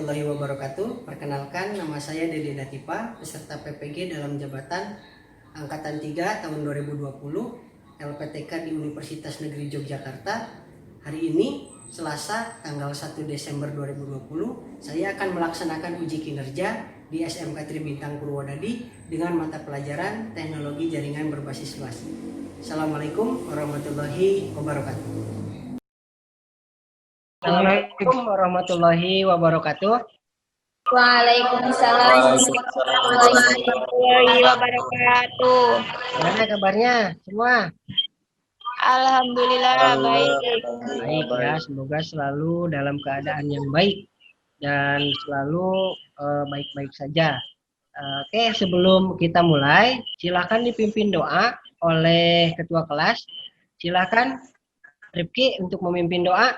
warahmatullahi wabarakatuh. Perkenalkan, nama saya Dede Datipa, peserta PPG dalam jabatan Angkatan 3 tahun 2020 LPTK di Universitas Negeri Yogyakarta. Hari ini, Selasa, tanggal 1 Desember 2020, saya akan melaksanakan uji kinerja di SMK Tribintang Purwodadi dengan mata pelajaran Teknologi Jaringan Berbasis Luas. Assalamualaikum warahmatullahi wabarakatuh. Assalamualaikum warahmatullahi wabarakatuh. Waalaikumsalam warahmatullahi wabarakatuh. Gimana kabarnya semua? Alhamdulillah baik. Baik ya, semoga selalu dalam keadaan yang baik dan selalu baik-baik saja. Oke, sebelum kita mulai, silakan dipimpin doa oleh ketua kelas. Silakan Rifki untuk memimpin doa.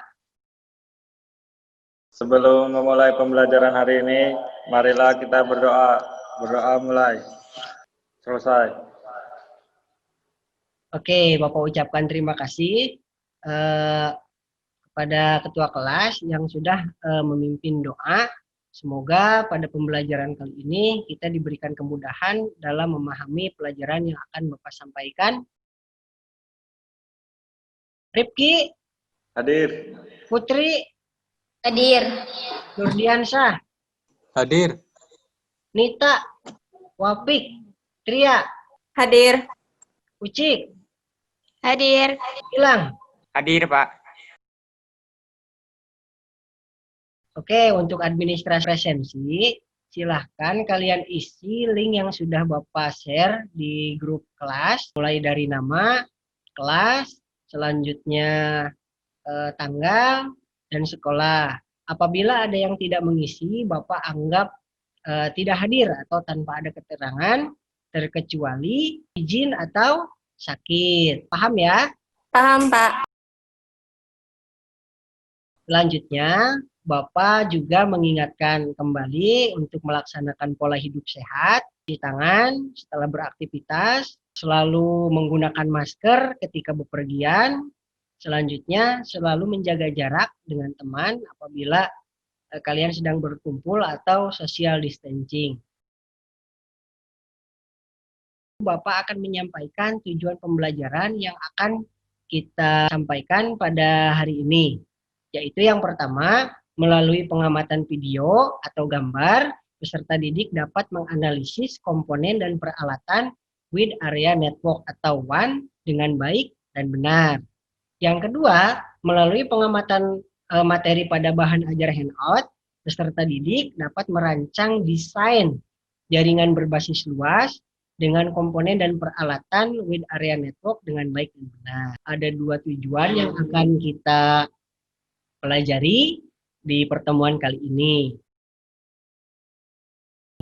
Sebelum memulai pembelajaran hari ini, marilah kita berdoa. Berdoa mulai. Selesai. Oke, Bapak ucapkan terima kasih kepada ketua kelas yang sudah memimpin doa. Semoga pada pembelajaran kali ini kita diberikan kemudahan dalam memahami pelajaran yang akan Bapak sampaikan. Rifki, Hadir. Putri, Hadir. Nurdiansyah, Hadir. Nita, Wapik, Tria, Hadir. Ucik, Hadir. Gilang. Hadir, Pak. Oke, untuk administrasi presensi, silahkan kalian isi link yang sudah Bapak share di grup kelas, mulai dari nama, kelas, selanjutnya tanggal, dan sekolah. Apabila ada yang tidak mengisi, Bapak anggap tidak hadir atau tanpa ada keterangan, terkecuali izin atau sakit. Paham ya? Paham, Pak. Selanjutnya, Bapak juga mengingatkan kembali untuk melaksanakan pola hidup sehat, cuci tangan setelah beraktivitas, selalu menggunakan masker ketika bepergian. Selanjutnya, selalu menjaga jarak dengan teman apabila kalian sedang berkumpul atau social distancing. Bapak akan menyampaikan tujuan pembelajaran yang akan kita sampaikan pada hari ini. Yaitu yang pertama, melalui pengamatan video atau gambar, peserta didik dapat menganalisis komponen dan peralatan Wide Area Network atau WAN dengan baik dan benar. Yang kedua, melalui pengamatan materi pada bahan ajar handout, peserta didik dapat merancang desain jaringan berbasis luas dengan komponen dan peralatan Wide Area Network dengan baik dan benar. Ada dua tujuan yang akan kita pelajari di pertemuan kali ini.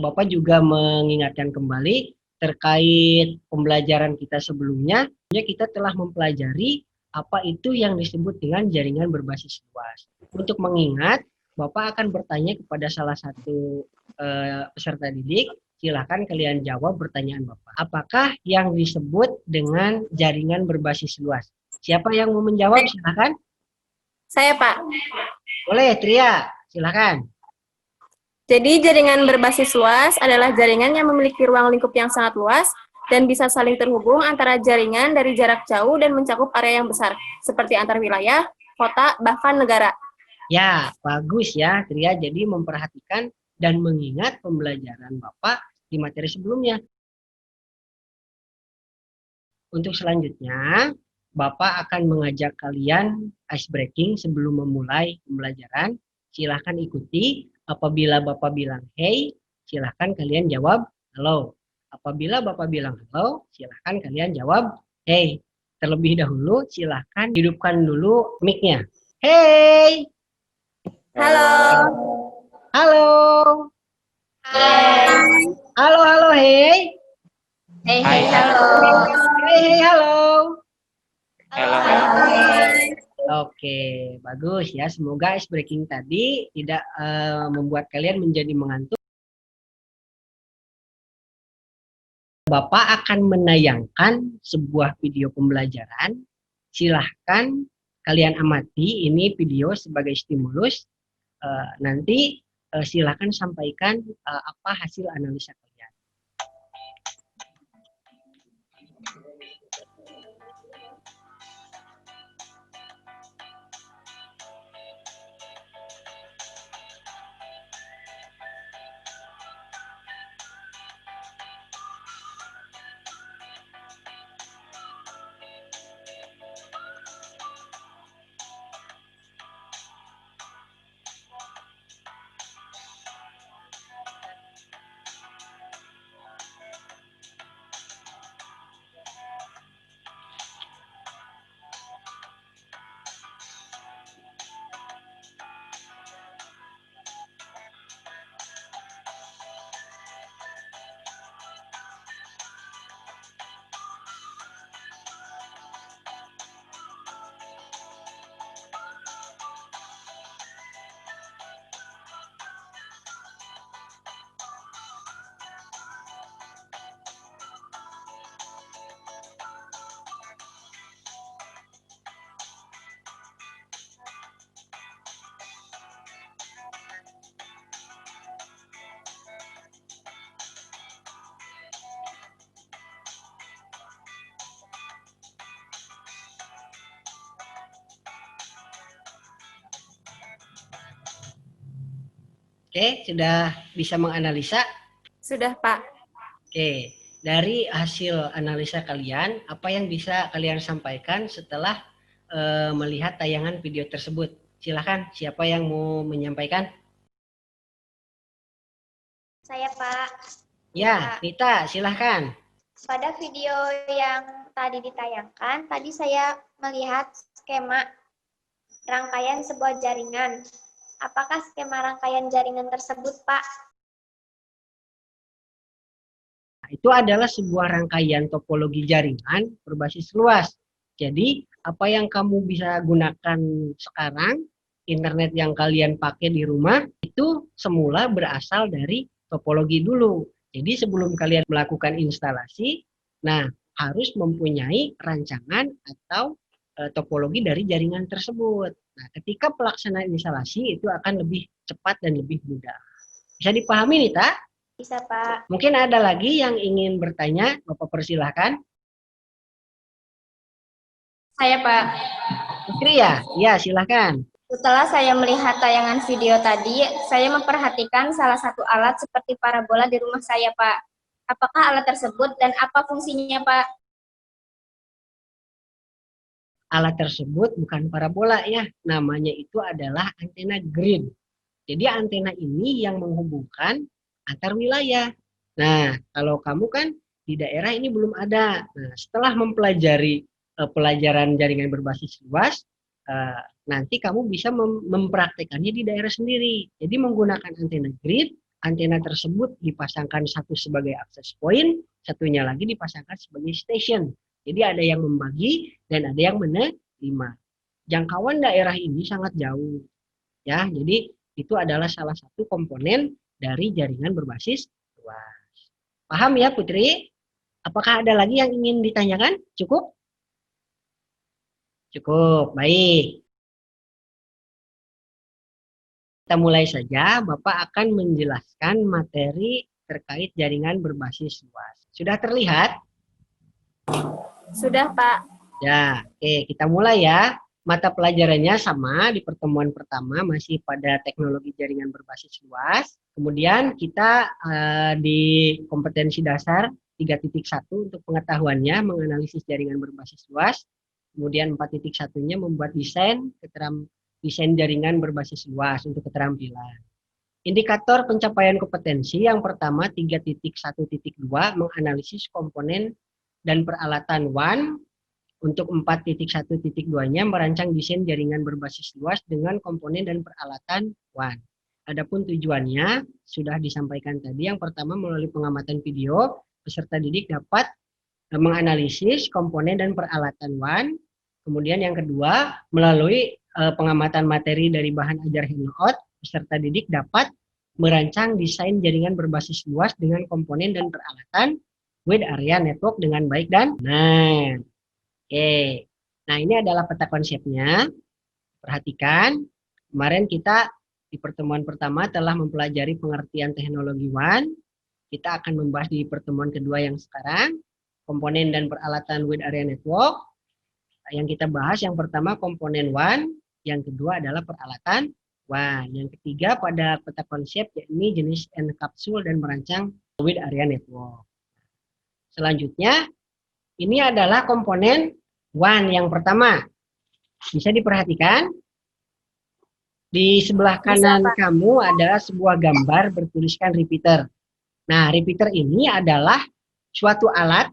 Bapak juga mengingatkan kembali terkait pembelajaran kita sebelumnya, kita telah mempelajari apa itu yang disebut dengan jaringan berbasis luas. Untuk mengingat, Bapak akan bertanya kepada salah satu peserta didik, silakan kalian jawab pertanyaan Bapak. Apakah yang disebut dengan jaringan berbasis luas? Siapa yang mau menjawab? Silakan. Saya, Pak. Boleh, Tria. Silakan. Jadi jaringan berbasis luas adalah jaringan yang memiliki ruang lingkup yang sangat luas dan bisa saling terhubung antara jaringan dari jarak jauh dan mencakup area yang besar, seperti antar wilayah, kota, bahkan negara. Ya, bagus ya, Tria. Jadi memperhatikan dan mengingat pembelajaran Bapak di materi sebelumnya. Untuk selanjutnya, Bapak akan mengajak kalian ice breaking sebelum memulai pembelajaran. Silahkan ikuti. Apabila Bapak bilang hey, silahkan kalian jawab halo. Apabila Bapak bilang halo, silahkan kalian jawab hey. Terlebih dahulu, silahkan hidupkan dulu mic-nya. Hey! Halo. Halo! Hai. Halo, hey! Hey, halo. Hey, halo! Halo. Oke, bagus ya. Semoga ice breaking tadi tidak membuat kalian menjadi mengantuk. Bapak akan menayangkan sebuah video pembelajaran. Silahkan kalian amati ini video sebagai stimulus. Nanti silakan sampaikan apa hasil analisa kalian. Oke, sudah bisa menganalisa? Sudah, Pak. Oke, dari hasil analisa kalian, apa yang bisa kalian sampaikan setelah melihat tayangan video tersebut? Silahkan, siapa yang mau menyampaikan? Saya, Pak. Ya, Nita, silahkan. Pada video yang tadi ditayangkan, tadi saya melihat skema rangkaian sebuah jaringan. Apakah skema rangkaian jaringan tersebut, Pak? Itu adalah sebuah rangkaian topologi jaringan berbasis luas. Jadi, apa yang kamu bisa gunakan sekarang, internet yang kalian pakai di rumah, itu semula berasal dari topologi dulu. Jadi, sebelum kalian melakukan instalasi, nah, harus mempunyai rancangan atau topologi dari jaringan tersebut. Nah, ketika pelaksanaan instalasi itu akan lebih cepat dan lebih mudah. Bisa dipahami, Nita? Bisa, Pak. Mungkin ada lagi yang ingin bertanya, Bapak persilahkan. Saya, Pak. Putri ya? Ya, silahkan. Setelah saya melihat tayangan video tadi, saya memperhatikan salah satu alat seperti parabola di rumah saya, Pak. Apakah alat tersebut dan apa fungsinya, Pak? Alat tersebut bukan parabola ya, namanya itu adalah antena grid. Jadi antena ini yang menghubungkan antar wilayah. Nah, kalau kamu kan di daerah ini belum ada. Nah, setelah mempelajari pelajaran jaringan berbasis luas, nanti kamu bisa mempraktekannya di daerah sendiri. Jadi menggunakan antena grid, antena tersebut dipasangkan satu sebagai access point, satunya lagi dipasangkan sebagai station. Jadi ada yang membagi dan ada yang menerima. Jangkauan daerah ini sangat jauh. Ya, jadi itu adalah salah satu komponen dari jaringan berbasis luas. Paham ya, Putri? Apakah ada lagi yang ingin ditanyakan? Cukup? Cukup, baik. Kita mulai saja, Bapak akan menjelaskan materi terkait jaringan berbasis luas. Sudah terlihat? Sudah, Pak. Ya, oke, kita mulai ya. Mata pelajarannya sama di pertemuan pertama masih pada teknologi jaringan berbasis luas. Kemudian kita di kompetensi dasar 3.1 untuk pengetahuannya menganalisis jaringan berbasis luas. Kemudian 4.1-nya membuat desain jaringan berbasis luas untuk keterampilan. Indikator pencapaian kompetensi yang pertama 3.1.2 menganalisis komponen dan peralatan WAN. Untuk 4.1.2-nya merancang desain jaringan berbasis luas dengan komponen dan peralatan WAN. Adapun tujuannya sudah disampaikan tadi. Yang pertama melalui pengamatan video, peserta didik dapat menganalisis komponen dan peralatan WAN. Kemudian yang kedua, melalui pengamatan materi dari bahan ajar handout, peserta didik dapat merancang desain jaringan berbasis luas dengan komponen dan peralatan wide area network dengan baik dan benar. Oke, nah ini adalah peta konsepnya. Perhatikan, kemarin kita Di pertemuan pertama telah mempelajari pengertian teknologi WAN. Kita akan membahas di pertemuan kedua yang sekarang, komponen dan peralatan Wide Area Network. Yang kita bahas yang pertama komponen WAN, yang kedua adalah peralatan WAN. Yang ketiga pada peta konsep yakni jenis enkapsul dan merancang Wide Area Network. Selanjutnya, ini adalah komponen WAN yang pertama. Bisa diperhatikan. Di sebelah kanan kamu ada sebuah gambar bertuliskan repeater. Nah, repeater ini adalah suatu alat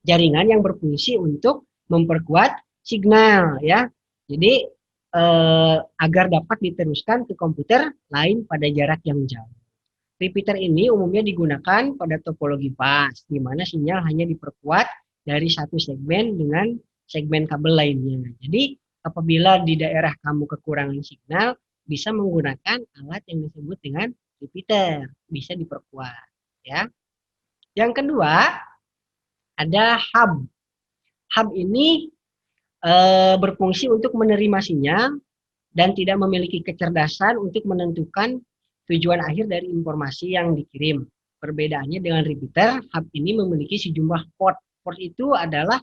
jaringan yang berfungsi untuk memperkuat signal, ya. Jadi agar dapat diteruskan ke komputer lain pada jarak yang jauh. Repeater ini umumnya digunakan pada topologi bus, di mana sinyal hanya diperkuat dari satu segmen dengan segmen kabel lainnya. Jadi apabila di daerah kamu kekurangan signal, bisa menggunakan alat yang disebut dengan repeater, bisa diperkuat, ya. Yang kedua ada hub. Hub ini berfungsi untuk menerima sinyal dan tidak memiliki kecerdasan untuk menentukan tujuan akhir dari informasi yang dikirim. Perbedaannya dengan repeater, hub ini memiliki sejumlah port. Port itu adalah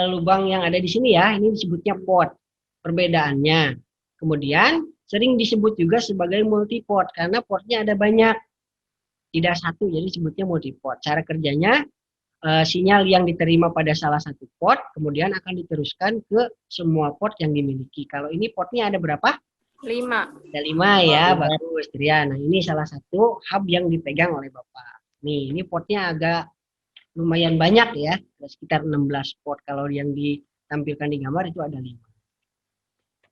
lubang yang ada di sini, ya. Ini disebutnya port. Perbedaannya. Kemudian sering disebut juga sebagai multiport karena portnya ada banyak, tidak satu, jadi disebutnya multiport. Cara kerjanya, sinyal yang diterima pada salah satu port kemudian akan diteruskan ke semua port yang dimiliki. Kalau ini portnya ada berapa? 5. Ada 5, ya, bagus Trian. Nah, ini salah satu hub yang dipegang oleh Bapak. Nih, ini portnya agak lumayan banyak, ya, ada sekitar 16 port. Kalau yang ditampilkan di gambar itu ada 5.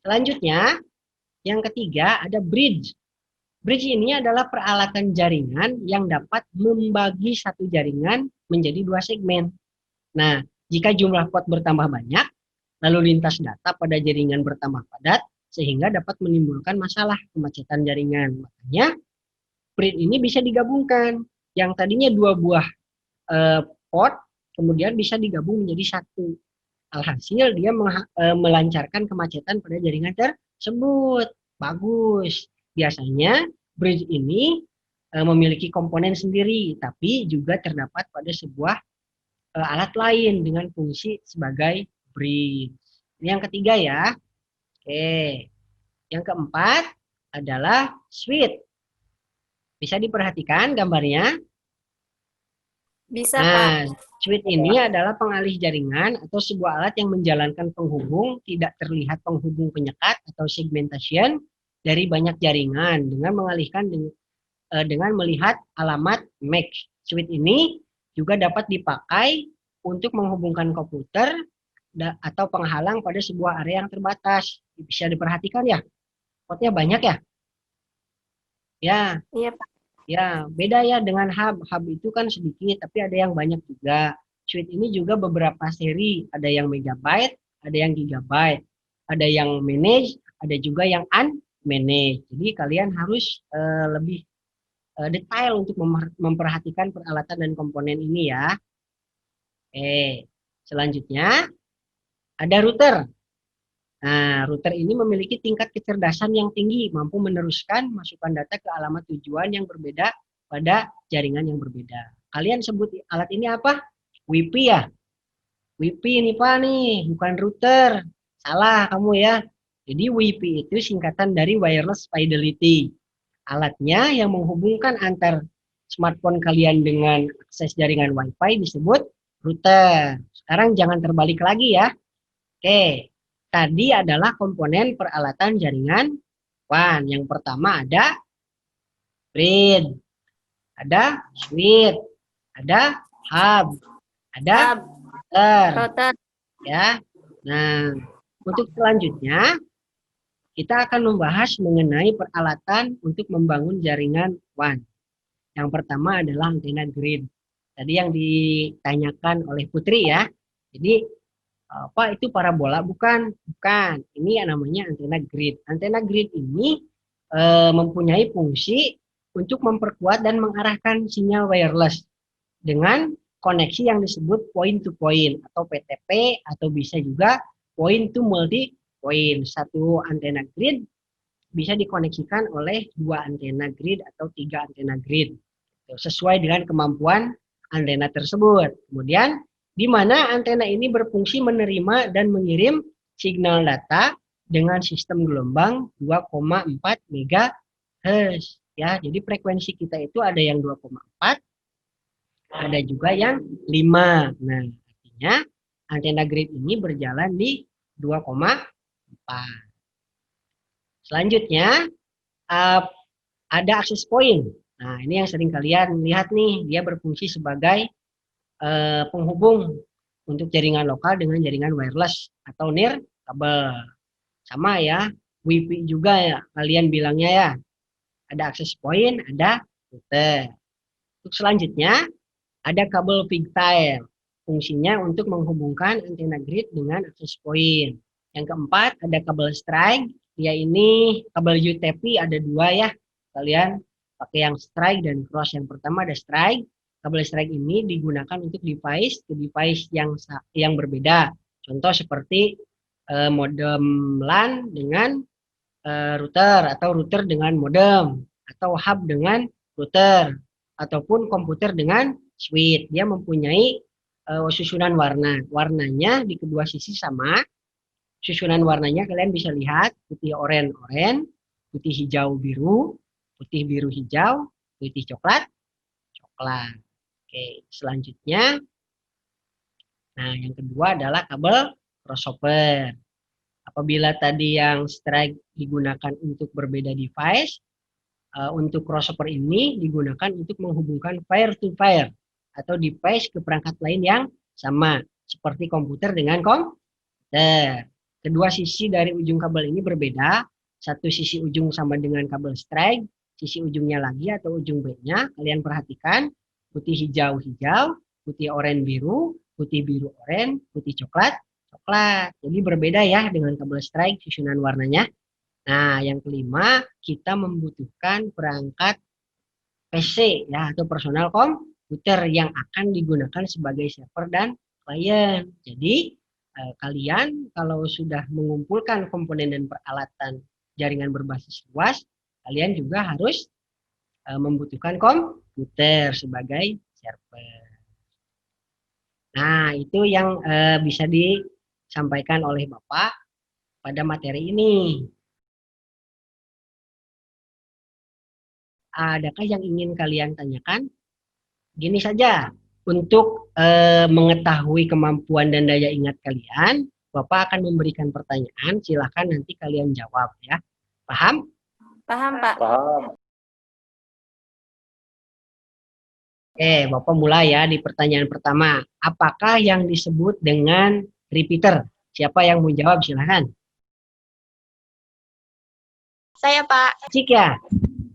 Selanjutnya, yang ketiga ada bridge. Bridge ini adalah peralatan jaringan yang dapat membagi satu jaringan menjadi 2 segmen. Nah, jika jumlah port bertambah banyak, lalu lintas data pada jaringan bertambah padat, sehingga dapat menimbulkan masalah kemacetan jaringan. Makanya, bridge ini bisa digabungkan. Yang tadinya 2 buah port, kemudian bisa digabung menjadi 1. Alhasil, dia melancarkan kemacetan pada jaringan tersebut. Bagus. Biasanya bridge ini memiliki komponen sendiri, tapi juga terdapat pada sebuah alat lain dengan fungsi sebagai bridge. Ini yang ketiga, ya. Oke. Yang keempat adalah switch. Bisa diperhatikan gambarnya? Bisa, Nah, Pak. switch ini adalah pengalih jaringan atau sebuah alat yang menjalankan penghubung tidak terlihat penghubung penyekat atau segmentation dari banyak jaringan dengan mengalihkan dengan melihat alamat MAC. Switch ini juga dapat dipakai untuk menghubungkan komputer atau penghalang pada sebuah area yang terbatas. Bisa diperhatikan, ya, portnya banyak, ya. Ya. Iya, Pak. Ya, beda, ya, dengan hub. Hub itu kan sedikit, tapi ada yang banyak juga. Switch ini juga beberapa seri. Ada yang megabyte, ada yang gigabyte. Ada yang manage, ada juga yang unmanaged. Jadi kalian harus lebih detail untuk memperhatikan peralatan dan komponen ini, ya. Selanjutnya ada router. Nah, router ini memiliki tingkat kecerdasan yang tinggi, mampu meneruskan masukan data ke alamat tujuan yang berbeda pada jaringan yang berbeda. Kalian sebut alat ini apa? WiFi, ya? WiFi ini, Pak, nih, bukan router. Salah kamu, ya. Jadi WiFi itu singkatan dari wireless fidelity. Alatnya yang menghubungkan antar smartphone kalian dengan akses jaringan Wi-Fi disebut router. Sekarang jangan terbalik lagi, ya. Oke. Tadi adalah komponen peralatan jaringan WAN. Yang pertama ada bridge, ada switch, ada hub, ada router, ya. Nah, untuk selanjutnya kita akan membahas mengenai peralatan untuk membangun jaringan WAN. Yang pertama adalah antena grid. Tadi yang ditanyakan oleh Putri, ya. Jadi apa itu parabola? Bukan. Ini yang namanya antena grid. Antena grid ini mempunyai fungsi untuk memperkuat dan mengarahkan sinyal wireless dengan koneksi yang disebut point to point atau PTP atau bisa juga point to multi point. Satu antena grid bisa dikoneksikan oleh 2 antena grid atau 3 antena grid. Sesuai dengan kemampuan antena tersebut. Kemudian, di mana antena ini berfungsi menerima dan mengirim signal data dengan sistem gelombang 2,4 MHz. Ya, jadi frekuensi kita itu ada yang 2,4, ada juga yang 5. Nah, artinya antena grid ini berjalan di 2,4. Selanjutnya, ada akses point. Nah, ini yang sering kalian lihat nih, dia berfungsi sebagai penghubung untuk jaringan lokal dengan jaringan wireless atau near kabel. Sama ya, WiFi juga ya, kalian bilangnya ya. Ada akses point, ada router. Untuk selanjutnya, ada kabel pigtail. Fungsinya untuk menghubungkan antena grid dengan akses point. Yang keempat, ada kabel strike. Ya ini kabel UTP ada 2 ya. Kalian pakai yang strike dan cross. Yang pertama ada strike. Kabel strike ini digunakan untuk device ke device yang berbeda. Contoh seperti modem LAN dengan router, atau router dengan modem, atau hub dengan router, ataupun komputer dengan switch. Dia mempunyai susunan warna. Warnanya di kedua sisi sama. Susunan warnanya kalian bisa lihat putih oranye, putih hijau biru, putih biru hijau, putih coklat. Oke, selanjutnya, nah yang kedua adalah kabel crossover. Apabila tadi yang strike digunakan untuk berbeda device, untuk crossover ini digunakan untuk menghubungkan pair to pair atau device ke perangkat lain yang sama, seperti komputer dengan komputer. Kedua sisi dari ujung kabel ini berbeda. Satu sisi ujung sama dengan kabel strike, sisi ujungnya lagi atau ujung B-nya, kalian perhatikan, putih hijau hijau, putih oranye biru, putih biru oranye, putih coklat coklat. Jadi berbeda ya dengan kabel strike susunan warnanya. Nah, yang kelima, kita membutuhkan perangkat PC ya atau personal komputer yang akan digunakan sebagai server dan klien. Jadi kalian kalau sudah mengumpulkan komponen dan peralatan jaringan berbasis luas, kalian juga harus membutuhkan komputer sebagai server. Nah, itu yang bisa disampaikan oleh Bapak pada materi ini. Adakah yang ingin kalian tanyakan? Gini saja, untuk mengetahui kemampuan dan daya ingat kalian, Bapak akan memberikan pertanyaan, silakan nanti kalian jawab ya. Paham? Paham, Pak. Paham. Oke, Bapak mulai ya di pertanyaan pertama. Apakah yang disebut dengan repeater? Siapa yang mau jawab? Silakan. Saya, Pak. Cik ya?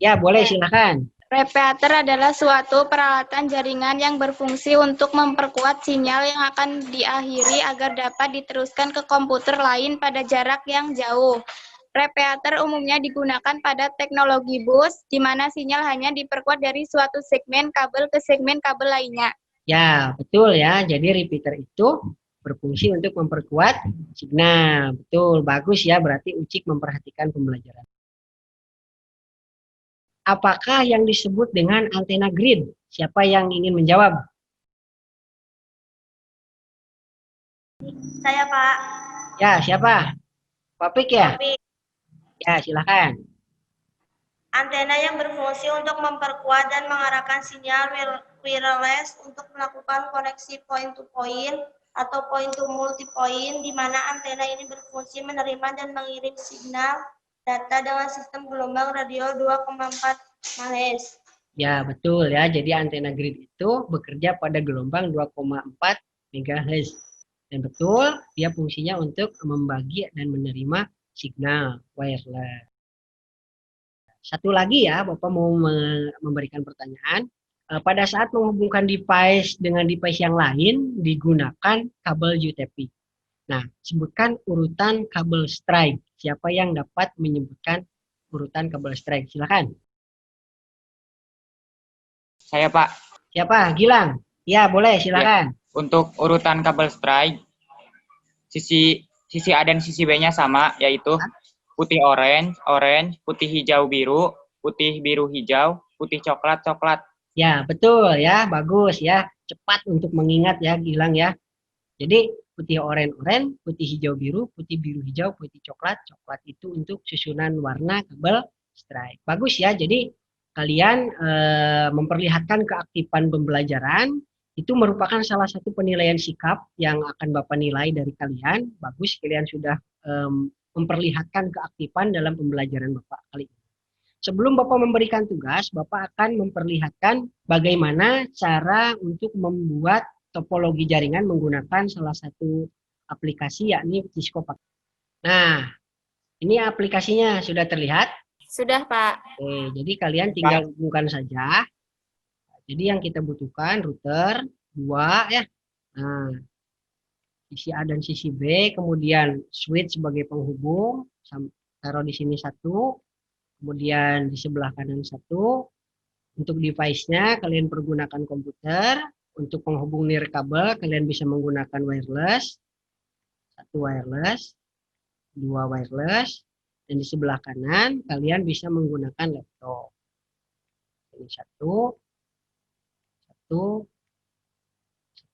Ya, boleh silakan. Repeater adalah suatu peralatan jaringan yang berfungsi untuk memperkuat sinyal yang akan diakhiri agar dapat diteruskan ke komputer lain pada jarak yang jauh. Repeater umumnya digunakan pada teknologi bus, di mana sinyal hanya diperkuat dari suatu segmen kabel ke segmen kabel lainnya. Ya, betul ya. Jadi repeater itu berfungsi untuk memperkuat signal. Betul, bagus ya. Berarti Ucik memperhatikan pembelajaran. Apakah yang disebut dengan antena grid? Siapa yang ingin menjawab? Saya, Pak. Ya, siapa? Pak Pik ya? Tapi Ya, silakan. antena yang berfungsi untuk memperkuat dan mengarahkan sinyal wireless untuk melakukan koneksi point to point atau point to multi point, di mana antena ini berfungsi menerima dan mengirim signal data dengan sistem gelombang radio 2,4 MHz. Ya, betul ya. Jadi antena grid itu bekerja pada gelombang 2,4 MHz. Dan betul, dia fungsinya untuk membagi dan menerima signal wireless. Satu lagi ya, Bapak mau memberikan pertanyaan. Pada saat menghubungkan device dengan device yang lain, digunakan kabel UTP. Nah, sebutkan urutan kabel strike. Siapa yang dapat menyebutkan urutan kabel strike? Silakan. Saya, Pak. Siapa? Gilang? Ya, boleh, silakan. Untuk urutan kabel strike, sisi A dan sisi B-nya sama, yaitu putih orange, orange, putih hijau biru, putih biru hijau, putih coklat, coklat. Ya, betul ya, bagus ya. Cepat untuk mengingat ya, Gilang ya. Jadi putih oranye, putih hijau biru, putih biru hijau, putih coklat. Coklat itu untuk susunan warna kabel stripe. Bagus ya. Jadi kalian memperlihatkan keaktifan pembelajaran itu merupakan salah satu penilaian sikap yang akan Bapak nilai dari kalian. Bagus kalian sudah memperlihatkan keaktifan dalam pembelajaran Bapak kali ini. Sebelum Bapak memberikan tugas, Bapak akan memperlihatkan bagaimana cara untuk membuat topologi jaringan menggunakan salah satu aplikasi yakni Cisco. Nah, ini aplikasinya sudah terlihat? Sudah, Pak. Oke, jadi kalian tinggal hubungkan saja. Jadi yang kita butuhkan router 2 ya. Nah, sisi A dan sisi B, kemudian switch sebagai penghubung, taruh di sini 1, kemudian di sebelah kanan 1. Untuk device-nya kalian pergunakan komputer. Untuk penghubung nirkabel kalian bisa menggunakan wireless. 1 wireless, 2 wireless, dan di sebelah kanan kalian bisa menggunakan laptop. Ini 1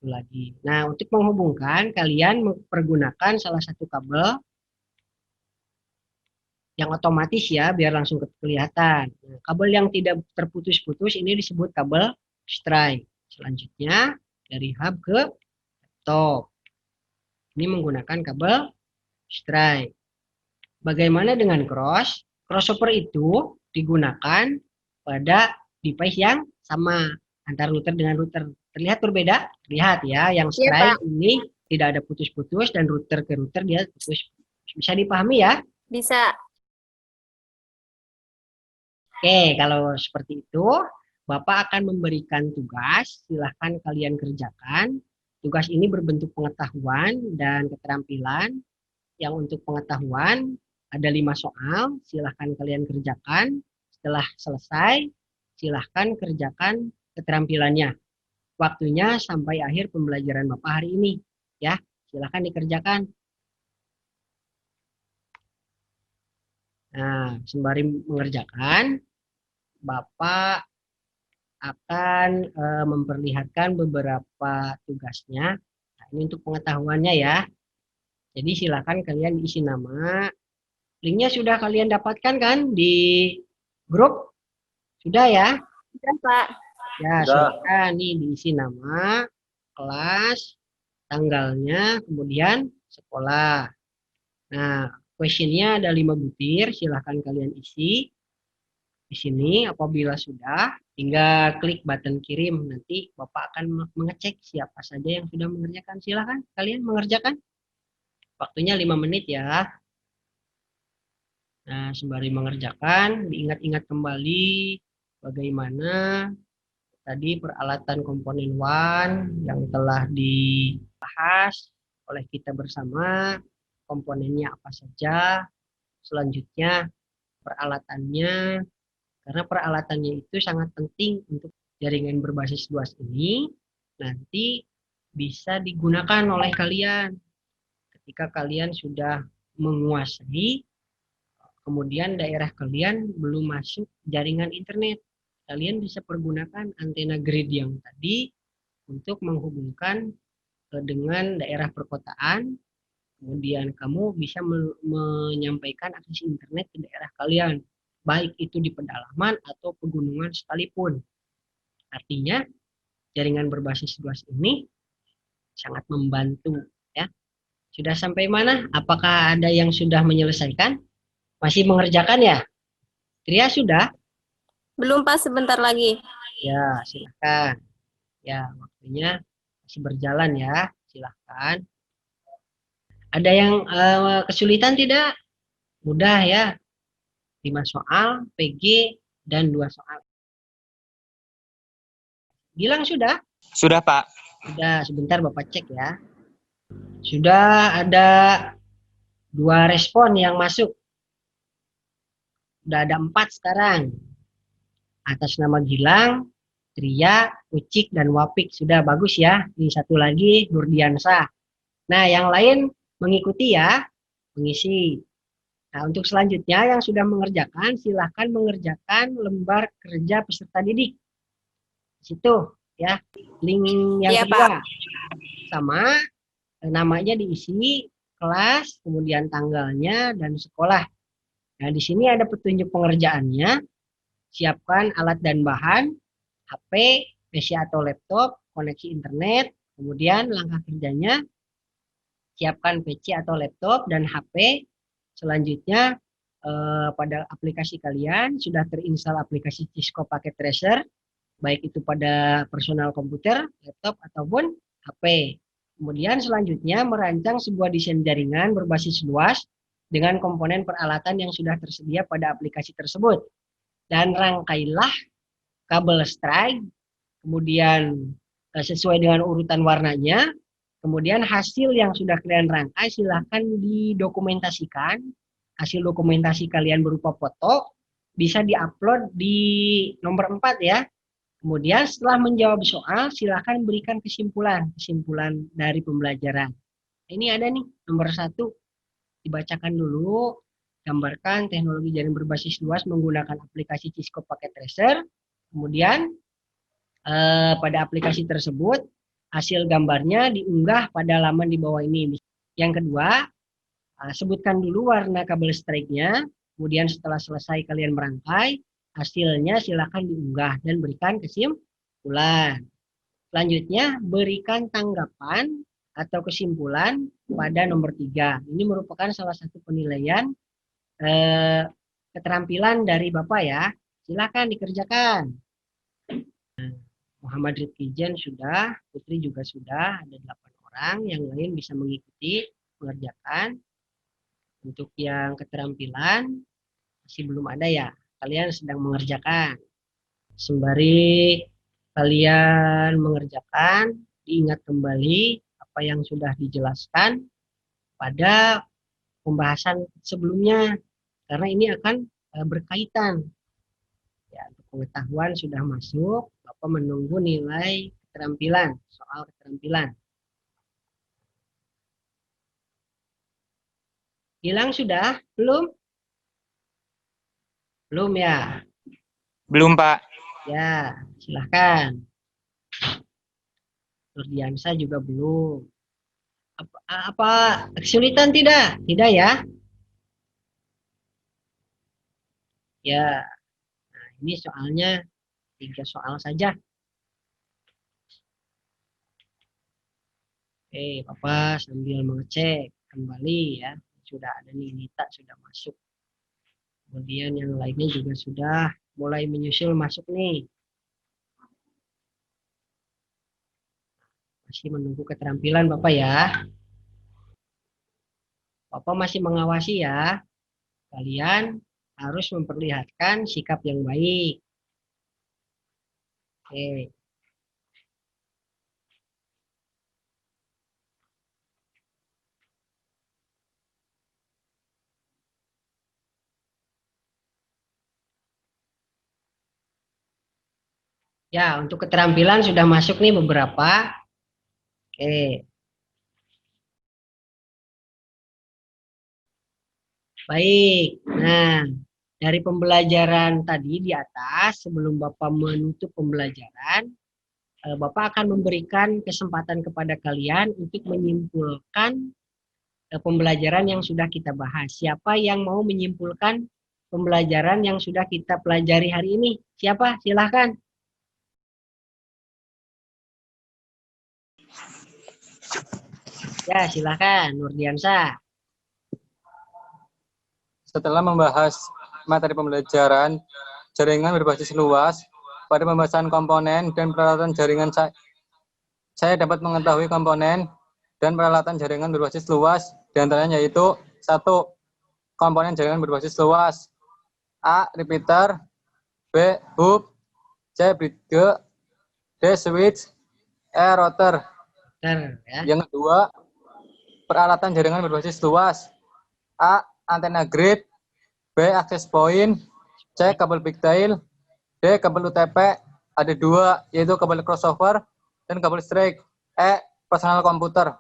lagi. Nah, untuk menghubungkan kalian mempergunakan salah satu kabel yang otomatis ya, biar langsung kelihatan. Nah, kabel yang tidak terputus-putus ini disebut kabel Stripe. Selanjutnya dari hub ke laptop. Ini menggunakan kabel Stripe. Bagaimana dengan cross? Crossover itu digunakan pada device yang sama antara router dengan router. Terlihat berbeda? Lihat ya, yang Stripe ini tidak ada putus-putus dan router ke router dia putus. Bisa dipahami ya? Bisa. Oke, kalau seperti itu, Bapak akan memberikan tugas, silahkan kalian kerjakan. Tugas ini berbentuk pengetahuan dan keterampilan. Yang untuk pengetahuan ada 5 soal, silahkan kalian kerjakan. Setelah selesai, silahkan kerjakan keterampilannya. Waktunya sampai akhir pembelajaran Bapak hari ini. Ya, silahkan dikerjakan. Nah, sembari mengerjakan, Bapak akan memperlihatkan beberapa tugasnya. Nah, ini untuk pengetahuannya ya. Jadi silakan kalian isi nama. Linknya sudah kalian dapatkan kan di grup? Sudah ya? Sudah, Pak. Ya, silakan nih diisi nama, kelas, tanggalnya, kemudian sekolah. Nah, questionnya ada 5 butir, silakan kalian isi. Di sini apabila sudah, tinggal klik button kirim. Nanti Bapak akan mengecek siapa saja yang sudah mengerjakan. Silakan kalian mengerjakan. Waktunya 5 menit ya. Nah, sembari mengerjakan, diingat-ingat kembali bagaimana tadi peralatan komponen WAN yang telah dibahas oleh kita bersama. Komponennya apa saja. Selanjutnya peralatannya. Karena peralatannya itu sangat penting untuk jaringan berbasis luas ini nanti bisa digunakan oleh kalian ketika kalian sudah menguasai, kemudian daerah kalian belum masuk jaringan internet. Kalian bisa pergunakan antena grid yang tadi untuk menghubungkan dengan daerah perkotaan, kemudian kamu bisa menyampaikan akses internet ke daerah kalian. Baik itu di pedalaman atau pegunungan sekalipun. Artinya, jaringan berbasis luas ini sangat membantu. Ya. Sudah sampai mana? Apakah ada yang sudah menyelesaikan? Masih mengerjakan ya? Tria sudah? Belum, Pak, sebentar lagi. Ya, silakan. Ya, waktunya masih berjalan ya. Silakan. Ada yang kesulitan tidak? Mudah ya. 5 soal, PG, dan 2 soal. Gilang sudah? Sudah, Pak. Sudah, sebentar Bapak cek ya. Sudah ada 2 respon yang masuk. Sudah ada 4 sekarang. Atas nama Gilang, Tria, Ucik, dan Wapik. Sudah bagus ya. Ini 1 lagi, Nurdiansah. Nah, yang lain mengikuti ya. Mengisi. Nah, untuk selanjutnya yang sudah mengerjakan, silahkan mengerjakan lembar kerja peserta didik. Di situ ya, link yang Iya, kedua. Pak. Sama namanya diisi, kelas, kemudian tanggalnya, dan sekolah. Nah, di sini ada petunjuk pengerjaannya. Siapkan alat dan bahan, HP, PC atau laptop, koneksi internet, kemudian langkah kerjanya, siapkan PC atau laptop dan HP. Selanjutnya, pada aplikasi kalian sudah terinstall aplikasi Cisco Packet Tracer, baik itu pada personal komputer, laptop, ataupun HP. Kemudian selanjutnya merancang sebuah desain jaringan berbasis luas dengan komponen peralatan yang sudah tersedia pada aplikasi tersebut. Dan rangkailah kabel strike, kemudian sesuai dengan urutan warnanya, kemudian hasil yang sudah kalian rangkai silahkan didokumentasikan, hasil dokumentasi kalian berupa foto, bisa diupload di nomor 4 ya. Kemudian setelah menjawab soal, silahkan berikan kesimpulan dari pembelajaran. Ini ada nih, nomor 1, dibacakan dulu, gambarkan teknologi jaring berbasis luas menggunakan aplikasi Cisco Packet Tracer. Kemudian pada aplikasi tersebut, hasil gambarnya diunggah pada laman di bawah ini. Yang kedua, sebutkan dulu warna kabel strike-nya, kemudian setelah selesai kalian merangkai, hasilnya silakan diunggah dan berikan kesimpulan. Selanjutnya, berikan tanggapan atau kesimpulan pada nomor 3. Ini merupakan salah satu penilaian keterampilan dari Bapak ya. Silakan dikerjakan. Muhammad Ridkijan sudah, Putri juga sudah, ada 8 orang, yang lain bisa mengikuti mengerjakan. Untuk yang keterampilan masih belum ada ya, kalian sedang mengerjakan. Sembari kalian mengerjakan, diingat kembali apa yang sudah dijelaskan pada pembahasan sebelumnya, karena ini akan berkaitan. Ya, untuk pengetahuan sudah masuk, Bapak menunggu nilai keterampilan, soal keterampilan. Hilang sudah? Belum? Belum ya? Belum, Pak. Ya, silahkan. Nurdiansa juga belum. Apa kesulitan tidak? Tidak ya? Ya, nah ini soalnya 3 soal saja. Oke, Bapak sambil mengecek kembali ya. Sudah ada nih, Nita sudah masuk. Kemudian yang lainnya juga sudah mulai menyusul masuk nih. Masih menunggu keterampilan Bapak ya. Bapak masih mengawasi ya. Kalian harus memperlihatkan sikap yang baik. Oke. Ya, untuk keterampilan sudah masuk nih beberapa. Oke. Baik. Nah, dari pembelajaran tadi di atas, sebelum Bapak menutup pembelajaran, Bapak akan memberikan kesempatan kepada kalian untuk menyimpulkan pembelajaran yang sudah kita bahas. Siapa yang mau menyimpulkan pembelajaran yang sudah kita pelajari hari ini? Siapa? Silahkan. Ya, silahkan. Nurdiansa. Setelah membahas materi pembelajaran jaringan berbasis luas, pada pembahasan komponen dan peralatan jaringan saya dapat mengetahui komponen dan peralatan jaringan berbasis luas, diantaranya yaitu 1. Komponen jaringan berbasis luas. A. Repeater. B. Hub. C. Bridge. D. Switch. E. Router. Ya. Yang kedua, peralatan jaringan berbasis luas. A. Antena grid. B. Access point. C. Kabel pigtail. D. Kabel UTP. Ada 2, yaitu kabel crossover dan kabel strike. E. Personal komputer.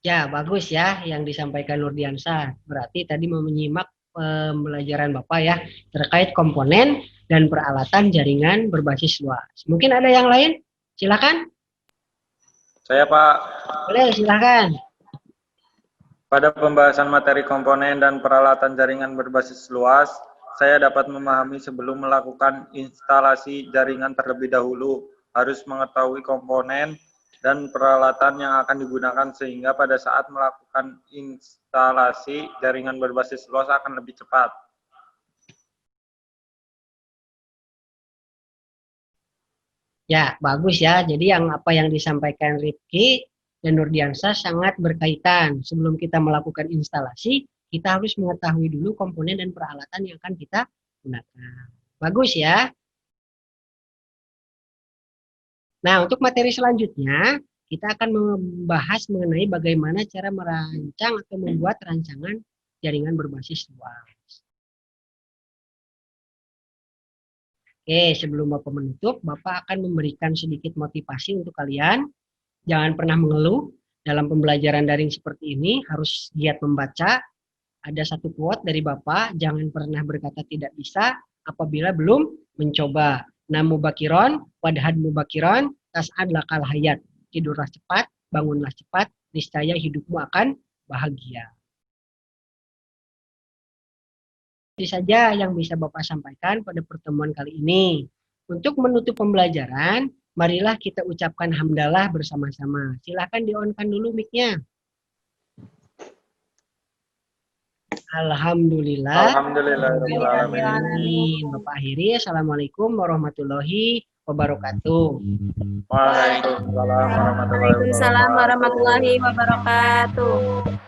Ya, bagus ya yang disampaikan Nurdiansa. Berarti tadi mau menyimak pembelajaran Bapak ya, terkait komponen dan peralatan jaringan berbasis luas. Mungkin ada yang lain? Silakan. Saya Pak, Boleh, silakan. pada pembahasan materi komponen dan peralatan jaringan berbasis luas, saya dapat memahami sebelum melakukan instalasi jaringan terlebih dahulu, harus mengetahui komponen dan peralatan yang akan digunakan sehingga pada saat melakukan instalasi jaringan berbasis luas akan lebih cepat. Ya, bagus ya. Jadi apa yang disampaikan Rifki dan Nurdiansyah sangat berkaitan. Sebelum kita melakukan instalasi, kita harus mengetahui dulu komponen dan peralatan yang akan kita gunakan. Bagus ya. Nah, untuk materi selanjutnya, kita akan membahas mengenai bagaimana cara merancang atau membuat rancangan jaringan berbasis luas. Oke, sebelum Bapak menutup, Bapak akan memberikan sedikit motivasi untuk kalian. Jangan pernah mengeluh dalam pembelajaran daring seperti ini, harus giat membaca. Ada satu quote dari Bapak, jangan pernah berkata tidak bisa apabila belum mencoba. Namu bakiron, wadhad mubakiron, tas'ad lakal hayat. Tidurlah cepat, bangunlah cepat, niscaya hidupmu akan bahagia. Itu saja yang bisa Bapak sampaikan pada pertemuan kali ini. Untuk menutup pembelajaran, marilah kita ucapkan hamdalah bersama-sama. Silakan di-on-kan dulu mic-nya. Alhamdulillah. Alhamdulillahirrahmanirrahim. Bapak akhiri, Assalamualaikum warahmatullahi wabarakatuh. Waalaikumsalam warahmatullahi Waalaikumsalam warahmatullahi wabarakatuh.